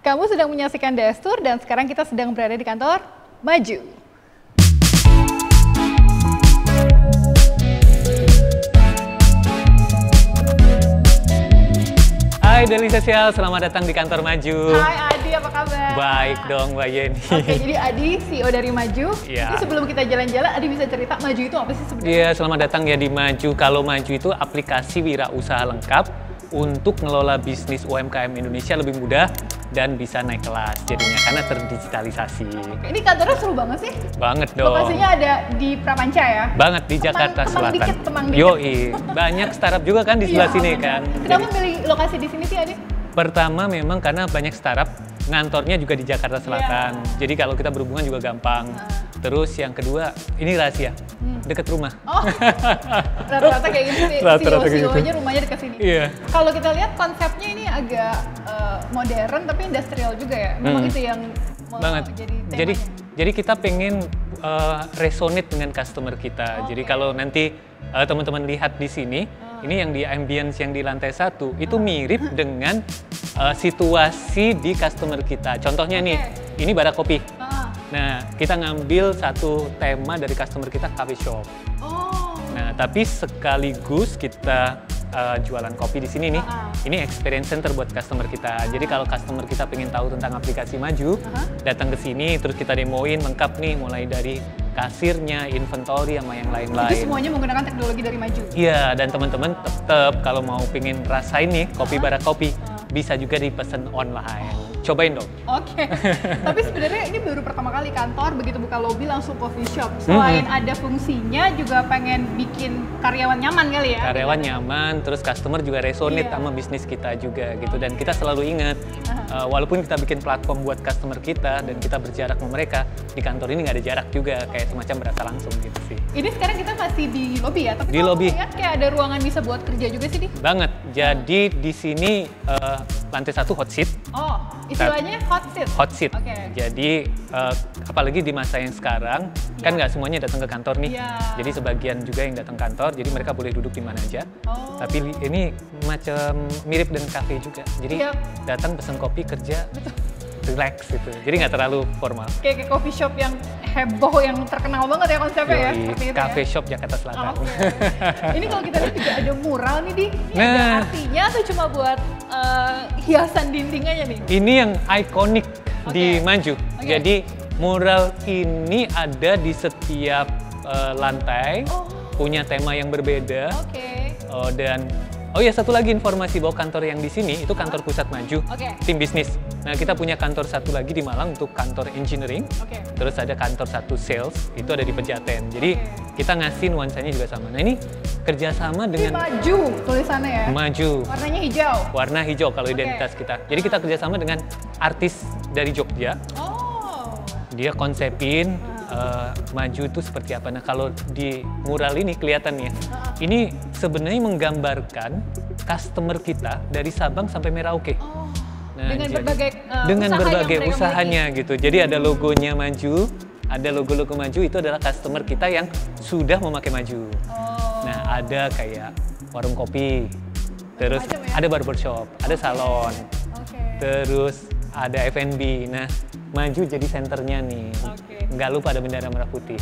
Kamu sedang menyaksikan DS Tour dan sekarang kita sedang berada di kantor Maju. Hai Daily Sosial, selamat datang di kantor Maju. Hai Adi, apa kabar? Baik dong Mbak Yeni. Oke, jadi Adi CEO dari Maju. Ya. Ini sebelum kita jalan-jalan, Adi bisa cerita Maju itu apa sih sebenarnya? Iya, selamat datang ya di Maju. Kalau Maju itu aplikasi wirausaha lengkap untuk ngelola bisnis UMKM Indonesia lebih mudah dan bisa naik kelas jadinya karena terdigitalisasi. Ini kantornya seru banget sih. Banget dong. Lokasinya ada di Prapanca ya? Banget di Jakarta Selatan. Temang dikit. Yoi, banyak startup juga kan di sebelah sini kan. Kenapa milih lokasi di sini sih Adi? Pertama memang karena banyak startup ngantornya juga di Jakarta Selatan. Jadi kalau kita berhubungan juga gampang. Terus yang kedua, ini rahasia. Deket rumah. Oh, rata-rata kayak gitu sih. CEO-nya rumahnya dekat sini. Iya. Kalau kita lihat konsepnya ini agak modern tapi industrial juga ya. Memang itu yang mau banget. Jadi temanya. Jadi kita pengen resonate dengan customer kita. Jadi kalau nanti teman-teman lihat di sini, ini yang di ambience yang di lantai 1 itu mirip dengan situasi di customer kita. Contohnya nih, ini Bara Kopi. Nah, kita ngambil satu tema dari customer kita, coffee shop. Nah, tapi sekaligus kita jualan kopi di sini nih. Ini experience center buat customer kita. Jadi kalau customer kita pengen tahu tentang aplikasi Maju, datang ke sini, terus kita demoin lengkap nih, mulai dari kasirnya, inventory, sama yang lain-lain. Jadi semuanya menggunakan teknologi dari Maju? Iya, dan teman-teman tetap kalau mau pengen rasain nih kopi Bara Kopi, bisa juga dipesan online. Cobain dong. Oke. Tapi sebenarnya ini baru pertama kali kantor, begitu buka lobby langsung coffee shop. Selain ada fungsinya, juga pengen bikin karyawan nyaman kali ya? Karyawan nyaman, terus customer juga resonate sama bisnis kita juga gitu. Dan kita selalu ingat, walaupun kita bikin platform buat customer kita dan kita berjarak sama mereka, di kantor ini nggak ada jarak juga, kayak semacam berasa langsung gitu sih. Ini sekarang kita masih di lobby ya? Tapi di lobby. Lihat kayak ada ruangan bisa buat kerja juga sih, Di? Banget. Jadi di sini lantai 1 hot seat. Oh, istilahnya hot seat? Hot seat. Okay. Jadi apalagi di masa yang sekarang, kan nggak semuanya datang ke kantor nih. Jadi sebagian juga yang datang kantor, jadi mereka boleh duduk di mana aja. Tapi ini macam mirip dengan cafe juga. Jadi datang pesen kopi, kerja, relax gitu. Jadi nggak terlalu formal. Kayak coffee shop yang heboh, yang terkenal banget ya konsepnya ya? Cafe shop Jakarta Selatan. Ini kalau kita lihat juga ada mural nih, Di. Ini ada artinya atau cuma buat hiasan dinding aja nih? Ini yang ikonik di Maju. Jadi mural ini ada di setiap lantai, punya tema yang berbeda. Dan oh ya, satu lagi informasi bahwa kantor yang di sini itu kantor pusat Maju, tim bisnis. Nah, kita punya kantor satu lagi di Malang untuk kantor engineering. Terus ada kantor satu sales, itu ada di Pejaten. Jadi kita ngasih nuansanya juga sama. Nah, ini kerjasama dengan Maju tulisannya ya? Maju. Warnanya hijau? Warna hijau kalau identitas kita. Jadi kita kerjasama dengan artis dari Jogja. Dia konsepin Maju itu seperti apa. Nah, kalau di mural ini kelihatannya, ini sebenarnya menggambarkan customer kita dari Sabang sampai Merauke. Nah, dengan berbagai usahanya gitu. Jadi ada logonya Maju, ada logo-logo Maju, itu adalah customer kita yang sudah memakai Maju. Nah, ada kayak warung kopi, terus ada barbershop, ada salon, terus ada F&B. Nah, Maju jadi senternya nih. Nggak lupa ada bendera merah putih.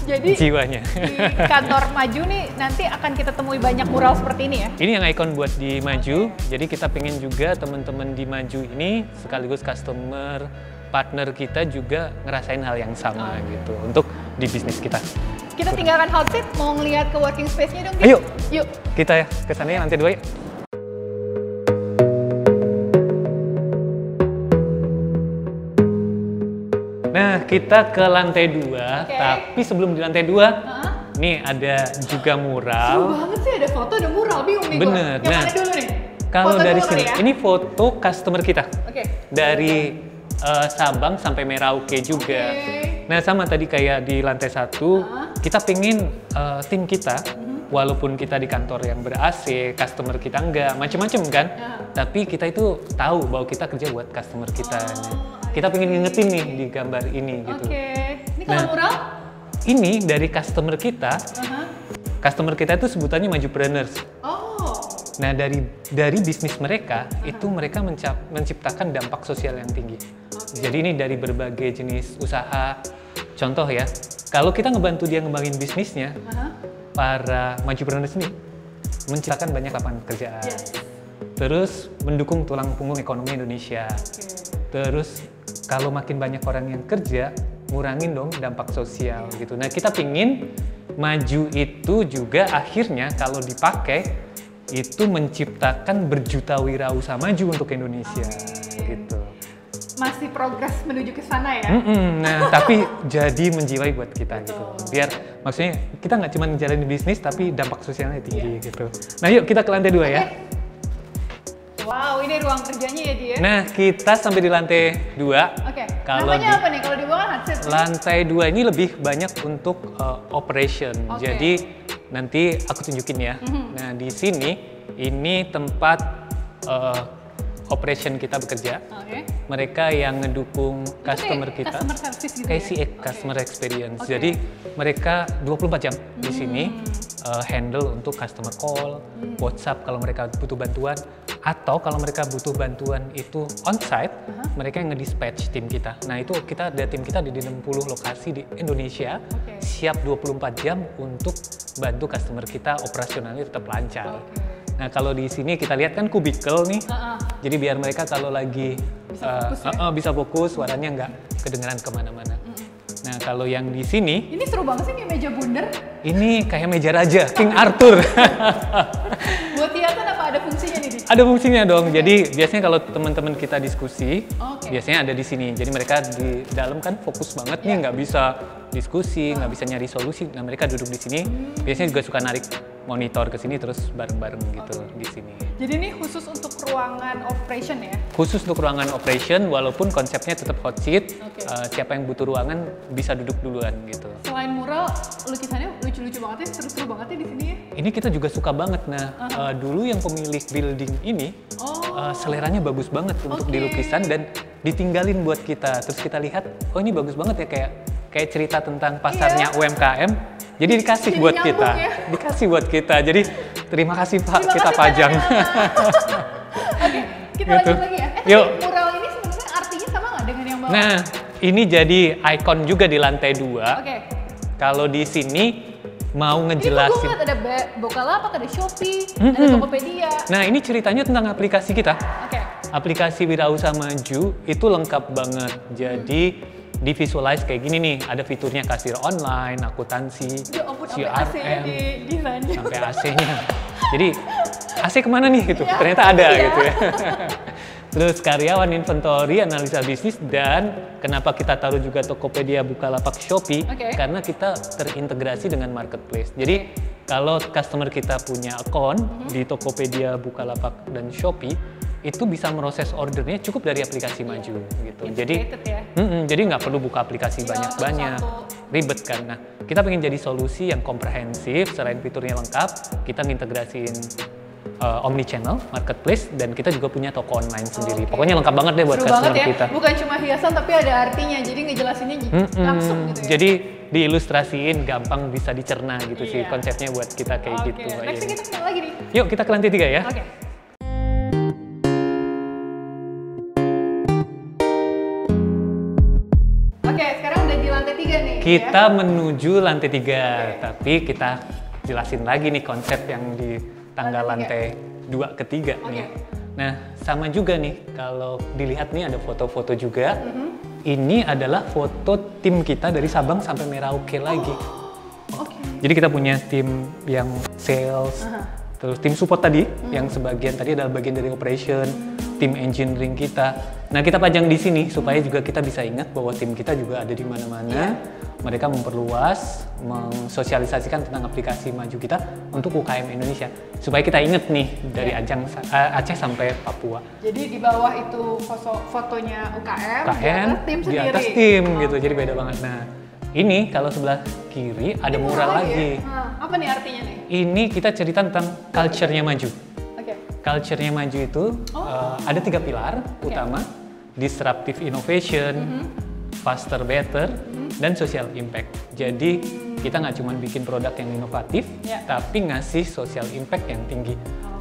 Jadi jiwanya. Di kantor Maju nih nanti akan kita temui banyak mural seperti ini ya? Ini yang ikon buat di Maju. Jadi kita pengen juga teman-teman di Maju ini sekaligus customer, partner kita juga ngerasain hal yang sama gitu untuk di bisnis kita. Kita tinggalkan hot seat, mau ngeliat ke working space-nya dong. Ayo. Yuk. Kita ya ke sana ya, lantai 2 ya. Nah, kita ke lantai 2, tapi sebelum di lantai 2, nih ada juga mural. Seru banget sih, ada foto, ada mural, bingung nih. Bener. Yang mana dulu nih? Kalau dari sini, ini foto customer kita. Dari Sabang sampai Merauke juga. Nah, sama tadi kayak di lantai 1, kita pengen tim kita, walaupun kita di kantor yang ber-AC, customer kita enggak, macem-macem kan. Tapi kita itu tahu bahwa kita kerja buat customer kita. Kita pengen ngingetin nih di gambar ini gitu. Ini kalau mural? Ini dari customer kita. Customer kita itu sebutannya Majupreneurs. Nah dari bisnis mereka itu mereka menciptakan dampak sosial yang tinggi. Jadi ini dari berbagai jenis usaha. Contoh ya, kalau kita ngebantu dia ngembangin bisnisnya, para majupreneurs ini menciptakan banyak lapangan pekerjaan. Terus mendukung tulang punggung ekonomi Indonesia. Terus kalau makin banyak orang yang kerja, ngurangin dong dampak sosial gitu. Nah kita pingin maju itu juga akhirnya kalau dipakai itu menciptakan berjuta wirausaha maju untuk Indonesia gitu. Masih progres menuju ke sana ya? Nah tapi jadi menjiwai buat kita gitu. Biar maksudnya kita nggak cuma menjalani bisnis tapi dampak sosialnya tinggi gitu. Nah yuk kita ke lantai 2 ya. Wow, ini ruang kerjanya ya dia. Nah, kita sampai di lantai 2. Oke. Namanya apa nih? Kalau di bawah hard set. Lantai 2 ini lebih banyak untuk operation. Jadi nanti aku tunjukin ya. Nah, di sini ini tempat operation kita bekerja. Mereka yang ngedukung customer kita. Customer service gitu KCX, customer experience. Jadi mereka 24 jam di sini handle untuk customer call, WhatsApp kalau mereka butuh bantuan, atau kalau mereka butuh bantuan itu on-site, mereka yang nge-dispatch tim kita. Nah itu ada tim kita di 60 lokasi di Indonesia, siap 24 jam untuk bantu customer kita operasionalnya tetap lancar. Nah kalau di sini kita lihat kan kubikel nih, jadi biar mereka kalau lagi bisa fokus, suaranya nggak kedengeran kemana-mana. Nah kalau yang di sini, ini seru banget sih nih meja bundar. Ini kayak meja raja, King Arthur. Buat Tiatan apa ada fungsinya nih? Ada fungsinya dong. Jadi biasanya kalau teman-teman kita diskusi, biasanya ada di sini. Jadi mereka di dalam kan fokus banget nih, nggak bisa diskusi, nggak bisa nyari solusi. Nah mereka duduk di sini. Biasanya juga suka narik monitor ke sini terus bareng-bareng gitu di sini. Jadi ini khusus untuk ruangan operation ya? Khusus untuk ruangan operation, walaupun konsepnya tetap hot seat. Siapa yang butuh ruangan bisa duduk duluan gitu. Selain mural, lukisannya lucu-lucu banget ya, seru-seru banget ya di sini ya? Ini kita juga suka banget. Nah, dulu yang pemilik building ini seleranya bagus banget untuk di lukisan dan ditinggalin buat kita. Terus kita lihat, oh ini bagus banget ya, kayak cerita tentang pasarnya UMKM. Jadi dikasih buat kita, dikasih buat kita. Jadi terima kasih Pak, kita pajang. Oke, kita lanjut lagi ya. Yuk. Mural ini sebenarnya artinya sama nggak dengan yang bawah? Nah, ini jadi ikon juga di lantai 2. Oke. Kalau di sini mau ngejelasin. Ini ada Bukalapak, ada Shopee, ada Tokopedia. Nah, ini ceritanya tentang aplikasi kita. Aplikasi Wirausaha Maju itu lengkap banget. Jadi di visualize kayak gini nih, ada fiturnya kasir online, akuntansi, CRM, sampai AC-nya. Jadi AC kemana nih gitu? Ternyata ada gitu ya. Terus karyawan, inventory, analisa bisnis, dan kenapa kita taruh juga Tokopedia, Bukalapak, Shopee, karena kita terintegrasi dengan marketplace. Jadi kalau customer kita punya account di Tokopedia, Bukalapak, dan Shopee, itu bisa meroses ordernya cukup dari aplikasi Maju gitu. Jadi jadi nggak perlu buka aplikasi banyak-banyak, ribet kan. Nah, kita pengen jadi solusi yang komprehensif, selain fiturnya lengkap, kita ngintegrasiin omni-channel, marketplace, dan kita juga punya toko online sendiri. Pokoknya lengkap banget deh buat customer kita. Bukan cuma hiasan tapi ada artinya, jadi ngejelasinnya langsung gitu ya. Jadi diilustrasiin, gampang bisa dicerna gitu sih konsepnya buat kita kayak gitu. Next kita kembali lagi nih. Yuk kita ke lantai 3 ya. Sekarang udah di lantai 3 nih. Kita menuju lantai 3, tapi kita jelasin lagi nih konsep yang di tanggal lantai 2 ke 3 nih. Nah, sama juga nih kalau dilihat nih ada foto-foto juga. Ini adalah foto tim kita dari Sabang sampai Merauke lagi. Jadi kita punya tim yang sales, terus tim support tadi, yang sebagian tadi adalah bagian dari operation, tim engineering kita. Nah, kita pajang di sini supaya juga kita bisa ingat bahwa tim kita juga ada di mana-mana. Mereka memperluas, mensosialisasikan tentang aplikasi Maju kita untuk UKM Indonesia. Supaya kita ingat nih dari Aceh sampai Papua. Jadi di bawah itu fotonya UKM, tim di atas tim gitu, jadi beda banget. Nah, ini kalau sebelah kiri ada mural lagi. Apa nih artinya nih? Ini kita cerita tentang culture-nya Maju. Culture-nya Maju itu ada 3 pilar utama, disruptive innovation, faster better, dan social impact. Jadi kita nggak cuma bikin produk yang inovatif, tapi ngasih social impact yang tinggi.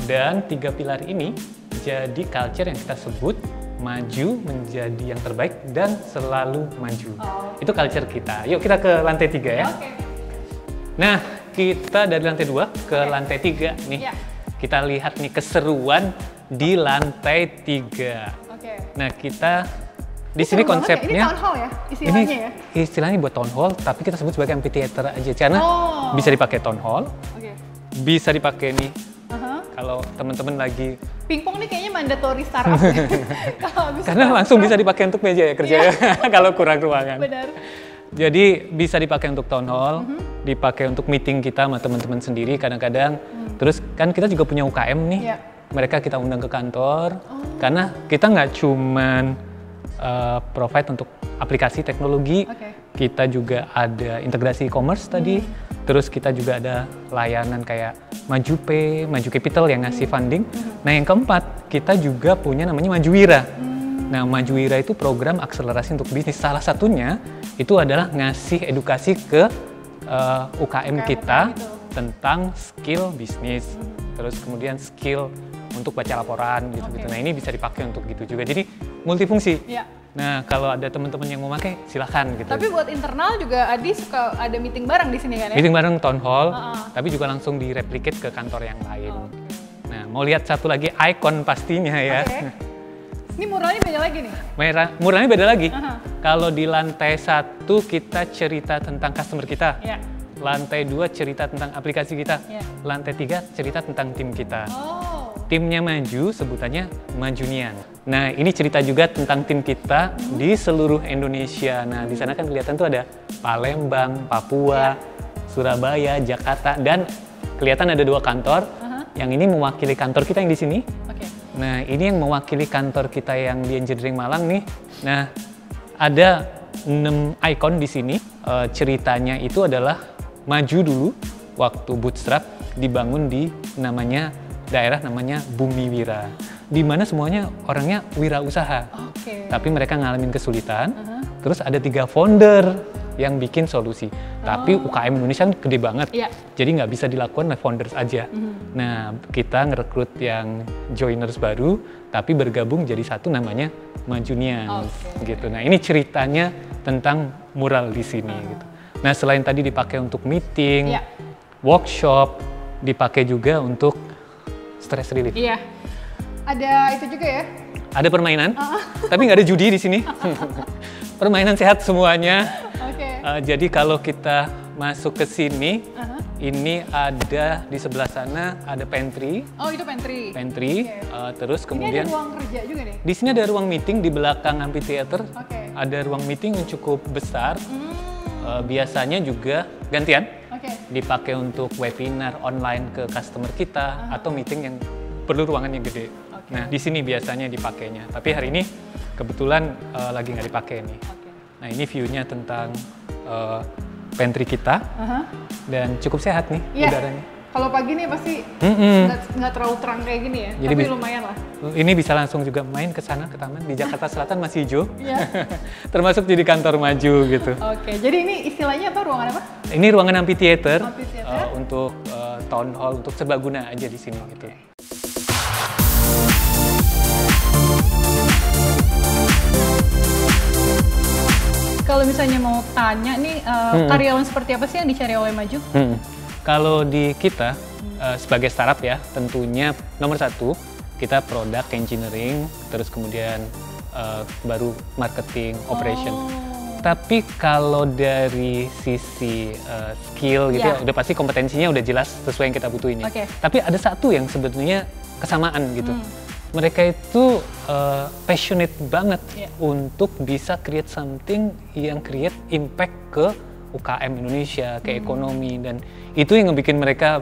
Dan 3 pilar ini jadi culture yang kita sebut maju menjadi yang terbaik dan selalu maju. Itu culture kita. Yuk kita ke lantai 3 ya. Nah, kita dari lantai 2 ke lantai 3 nih. Kita lihat nih keseruan di lantai 3. Nah, kita di sini konsepnya ini town hall ya istilahnya ya. Istilahnya buat town hall, tapi kita sebut sebagai amphitheater aja karena bisa dipakai town hall. Bisa dipakai nih. Kalau teman-teman lagi pingpong nih kayaknya mandatory startup. Karena langsung bisa dipakai untuk meja ya kerja ya kalau kurang ruangan. Benar. Jadi bisa dipakai untuk town hall, dipakai untuk meeting kita sama teman-teman sendiri kadang-kadang. Terus kan kita juga punya UKM nih. Mereka kita undang ke kantor karena kita nggak cuman provide untuk aplikasi teknologi, kita juga ada integrasi e-commerce tadi, terus kita juga ada layanan kayak Maju Pay, Maju Capital yang ngasih funding. Nah yang keempat, kita juga punya namanya Maju Wira. Nah Maju Wira itu program akselerasi untuk bisnis. Salah satunya itu adalah ngasih edukasi ke UKM kita tentang skill bisnis, terus kemudian skill untuk baca laporan gitu-gitu. Nah ini bisa dipakai untuk gitu juga. Jadi multifungsi. Nah kalau ada teman-teman yang mau pakai silahkan gitu. Tapi buat internal juga Adi suka ada meeting bareng di sini kan ya? Meeting bareng town hall, tapi juga langsung direplicate ke kantor yang lain. Nah mau lihat satu lagi icon pastinya ya. Ini muralnya beda lagi nih? Muralnya beda lagi. Kalau di lantai 1 kita cerita tentang customer kita. Lantai 2 cerita tentang aplikasi kita. Lantai 3 cerita tentang tim kita. Timnya maju, sebutannya Majunian. Nah, ini cerita juga tentang tim kita di seluruh Indonesia. Nah, di sana kan kelihatan tuh ada Palembang, Papua, Surabaya, Jakarta, dan kelihatan ada 2 kantor. Yang ini mewakili kantor kita yang di sini. Nah, ini yang mewakili kantor kita yang di Engineering Malang nih. Nah, ada 6 ikon di sini. Ceritanya itu adalah maju dulu waktu bootstrap dibangun di daerah namanya Bumi Wira, di mana semuanya orangnya wirausaha, tapi mereka ngalamin kesulitan. Terus ada 3 founder yang bikin solusi. Tapi UKM Indonesia kan gede banget, jadi nggak bisa dilakukan oleh founders aja. Nah, kita ngerekrut yang joiners baru, tapi bergabung jadi satu namanya Majunian, gitu. Nah, ini ceritanya tentang mural di sini. Gitu. Nah, selain tadi dipakai untuk meeting, workshop, dipakai juga untuk stress relief. Ada itu juga ya? Ada permainan, tapi nggak ada judi di sini. Permainan sehat semuanya. Jadi kalau kita masuk ke sini, ini ada di sebelah sana ada pantry. Oh, itu pantry. Terus kemudian ini ada ruang kerja juga nih. Di sini ada ruang meeting di belakang amphitheater. Ada ruang meeting yang cukup besar. Biasanya juga gantian. Dipakai untuk webinar online ke customer kita atau meeting yang perlu ruangan yang gede. Nah, di sini biasanya dipakainya. Tapi hari ini kebetulan lagi nggak dipakai nih. Nah, ini view-nya tentang pantry kita dan cukup sehat nih udaranya. Kalau pagi nih pasti nggak terlalu terang kayak gini ya, jadi tapi lumayan lah. Ini bisa langsung juga main ke sana, ke taman. Di Jakarta Selatan masih hijau, termasuk jadi kantor maju gitu. Jadi ini istilahnya apa, ruangan apa? Ini ruangan amphitheater, untuk town hall, untuk serbaguna aja di sini gitu. Kalau misalnya mau tanya nih, karyawan seperti apa sih yang dicari oleh Maju? Kalau di kita sebagai startup ya, tentunya nomor 1 kita product engineering, terus kemudian baru marketing, operation. Tapi kalau dari sisi skill gitu ya, udah pasti kompetensinya udah jelas sesuai yang kita butuhin ya. Tapi ada satu yang sebetulnya kesamaan gitu. Mereka itu passionate banget untuk bisa create something yang create impact ke UKM Indonesia, ke ekonomi, dan itu yang ngebikin mereka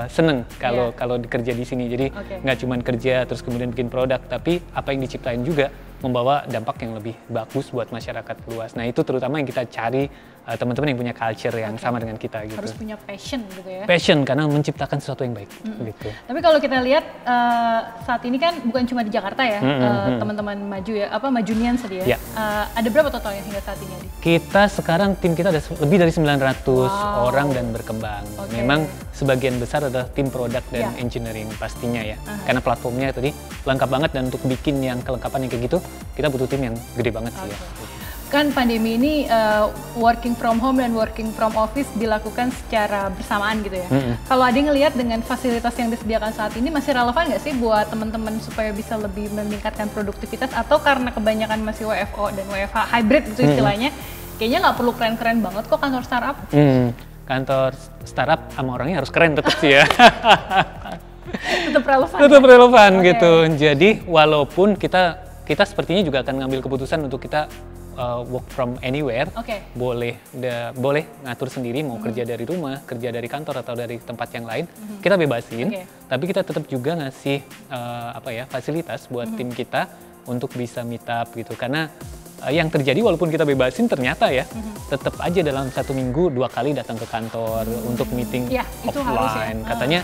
seneng kalau dikerja di sini. Jadi nggak cuma kerja terus kemudian bikin produk, tapi apa yang diciptain juga membawa dampak yang lebih bagus buat masyarakat luas. Nah, itu terutama yang kita cari teman-teman yang punya culture yang sama dengan kita gitu. Harus punya passion gitu ya. Passion karena menciptakan sesuatu yang baik gitu. Tapi kalau kita lihat saat ini kan bukan cuma di Jakarta ya, teman-teman maju ya, Majunians tadi ya. Ada berapa totalnya hingga saat ini, Adi? Kita sekarang tim kita ada lebih dari 900 orang dan berkembang. Memang sebagian besar adalah tim produk dan engineering pastinya ya. Karena platformnya tadi lengkap banget dan untuk bikin yang kelengkapan yang kayak gitu, kita butuh tim yang gede banget sih ya. Kan pandemi ini working from home dan working from office dilakukan secara bersamaan gitu ya. Kalau ada ngelihat dengan fasilitas yang disediakan saat ini masih relevan nggak sih buat teman-teman supaya bisa lebih meningkatkan produktivitas, atau karena kebanyakan masih WFO dan WFH hybrid gitu istilahnya, kayaknya nggak perlu keren-keren banget kok kantor startup? Kantor startup sama orangnya harus keren tetap sih ya. Tetap relevan. Tetap relevan gitu. Jadi walaupun kita sepertinya juga akan ngambil keputusan untuk kita work from anywhere, boleh ngatur sendiri mau kerja dari rumah, kerja dari kantor atau dari tempat yang lain, kita bebasin. Tapi kita tetap juga ngasih fasilitas buat tim kita untuk bisa meet up gitu. Karena yang terjadi walaupun kita bebasin ternyata ya tetap aja dalam 1 minggu 2 kali datang ke kantor untuk meeting offline. Katanya,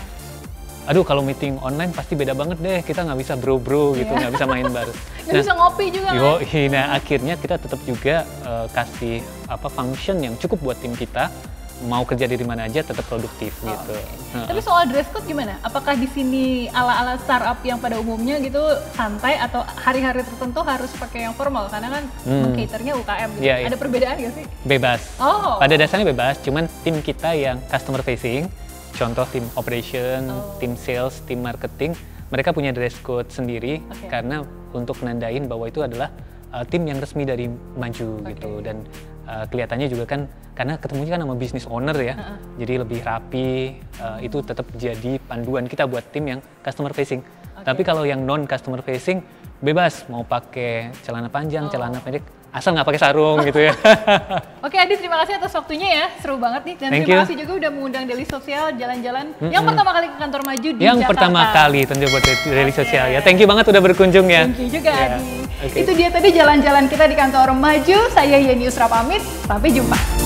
aduh kalau meeting online pasti beda banget deh, kita nggak bisa bro gitu, nggak bisa main bareng. Nggak bisa ngopi juga kan? Nah akhirnya kita tetap juga kasih function yang cukup buat tim kita, mau kerja dari mana aja tetap produktif gitu. Tapi soal dress code gimana? Apakah di sini ala-ala startup yang pada umumnya gitu santai, atau hari-hari tertentu harus pakai yang formal? Karena kan meng-caternya UKM gitu. Ada perbedaan nggak sih? Bebas. Pada dasarnya bebas, cuman tim kita yang customer facing, contoh tim operation, tim sales, tim marketing, mereka punya dress code sendiri karena untuk nandain bahwa itu adalah tim yang resmi dari Maju gitu. Dan kelihatannya juga kan karena ketemunya kan sama business owner ya, jadi lebih rapi. Itu tetap jadi panduan kita buat tim yang customer facing. Tapi kalau yang non customer facing bebas mau pakai celana panjang, celana pendek, asal nggak pakai sarung gitu ya. Oke Adi, terima kasih atas waktunya ya, seru banget nih. Dan terima kasih juga udah mengundang Daily Social jalan-jalan yang pertama kali ke kantor Maju di Jakarta. Pertama kali tentu buat Daily Social ya. Thank you banget udah berkunjung ya. Thank you juga Adi. Itu dia tadi jalan-jalan kita di kantor Maju. Saya Yeni Yusra pamit, sampai jumpa.